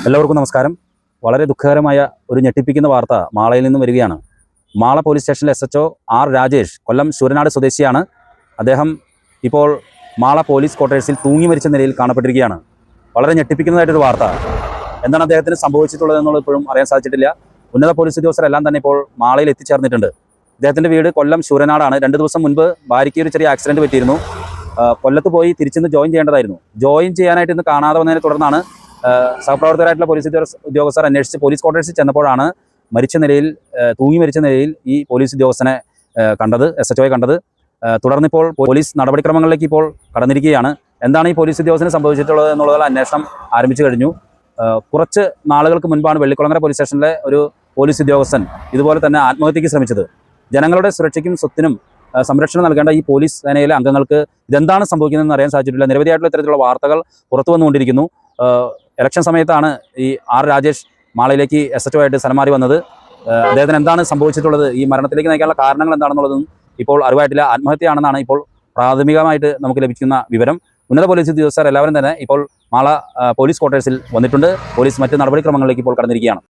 എല്ലാവർക്കും നമസ്കാരം. വളരെ ദുഃഖകരമായ ഒരു ഞെട്ടിപ്പിക്കുന്ന വാർത്ത മാളയിൽ നിന്നും വരികയാണ്. മാള പോലീസ് സ്റ്റേഷനിലെ SHO ആർ രാജേഷ് കൊല്ലം ശൂരനാട് സ്വദേശിയാണ്. അദ്ദേഹം ഇപ്പോൾ മാള പോലീസ് ക്വാർട്ടേഴ്സിൽ തൂങ്ങി മരിച്ച നിലയിൽ കാണപ്പെട്ടിരിക്കുകയാണ്. വളരെ ഞെട്ടിപ്പിക്കുന്നതായിട്ടൊരു വാർത്ത. എന്താണ് അദ്ദേഹത്തിന് സംഭവിച്ചിട്ടുള്ളതെന്നുള്ളത് ഇപ്പോഴും അറിയാൻ സാധിച്ചിട്ടില്ല. ഉന്നത പോലീസ് ഉദ്യോഗസ്ഥരെല്ലാം തന്നെ ഇപ്പോൾ മാളയിൽ എത്തിച്ചേർന്നിട്ടുണ്ട്. അദ്ദേഹത്തിൻ്റെ വീട് കൊല്ലം ശൂരനാടാണ്. 2 ദിവസം മുൻപ് ഭാര്യയ്ക്ക് ഒരു ചെറിയ ആക്സിഡൻറ്റ് പറ്റിയിരുന്നു. കൊല്ലത്ത് പോയി തിരിച്ചിന്ന് ജോയിൻ ചെയ്യേണ്ടതായിരുന്നു. ജോയിൻ ചെയ്യാനായിട്ട് ഇന്ന് കാണാതെ വന്നതിനെ തുടർന്നാണ് സഹപ്രവർത്തകരായിട്ടുള്ള പോലീസ് ഉദ്യോഗസ്ഥർ അന്വേഷിച്ച് പോലീസ് ക്വാർട്ടേഴ്സിൽ ചെന്നപ്പോഴാണ് തൂങ്ങി മരിച്ച നിലയിൽ ഈ പോലീസ് ഉദ്യോഗസ്ഥനെ കണ്ടത്, SHOയെ കണ്ടത്. തുടർന്നിപ്പോൾ പോലീസ് നടപടിക്രമങ്ങളിലേക്ക് ഇപ്പോൾ കടന്നിരിക്കുകയാണ്. എന്താണ് ഈ പോലീസ് ഉദ്യോഗസ്ഥന് സംഭവിച്ചിട്ടുള്ളത് എന്നുള്ളതിൽ അന്വേഷണം ആരംഭിച്ചു കഴിഞ്ഞു. കുറച്ച് നാളുകൾക്ക് മുൻപാണ് വെള്ളിക്കുളങ്ങര പോലീസ് സ്റ്റേഷനിലെ ഒരു പോലീസ് ഉദ്യോഗസ്ഥൻ ഇതുപോലെ തന്നെ ആത്മഹത്യയ്ക്ക് ശ്രമിച്ചത്. ജനങ്ങളുടെ സുരക്ഷയ്ക്കും സ്വത്തിനും സംരക്ഷണം നൽകേണ്ട ഈ പോലീസ് സേനയിലെ അംഗങ്ങൾക്ക് ഇതെന്താണ് സംഭവിക്കുന്നതെന്ന് അറിയാൻ സാധിച്ചിട്ടില്ല. നിരവധിയായിട്ടുള്ള ഇത്തരത്തിലുള്ള വാർത്തകൾ പുറത്തു വന്നുകൊണ്ടിരിക്കുന്നു. ഇലക്ഷൻ സമയത്താണ് ഈ ആർ രാജേഷ് മാളയിലേക്ക് SHO ആയിട്ട് സ്ഥലം മാറി വന്നത്. അദ്ദേഹത്തിന് എന്താണ് സംഭവിച്ചിട്ടുള്ളത്, ഈ മരണത്തിലേക്ക് നയിക്കാനുള്ള കാരണങ്ങൾ എന്താണെന്നുള്ളതും ഇപ്പോൾ അറിവായിട്ടില്ല. ആത്മഹത്യയാണെന്നാണ് ഇപ്പോൾ പ്രാഥമികമായിട്ട് നമുക്ക് ലഭിക്കുന്ന വിവരം. ഉന്നത പോലീസ് ഉദ്യോഗസ്ഥർ എല്ലാവരും തന്നെ ഇപ്പോൾ മാള പോലീസ് ക്വാർട്ടേഴ്സിൽ വന്നിട്ടുണ്ട്. പോലീസ് മറ്റ് നടപടിക്രമങ്ങളിലേക്ക് ഇപ്പോൾ കടന്നിരിക്കുകയാണ്.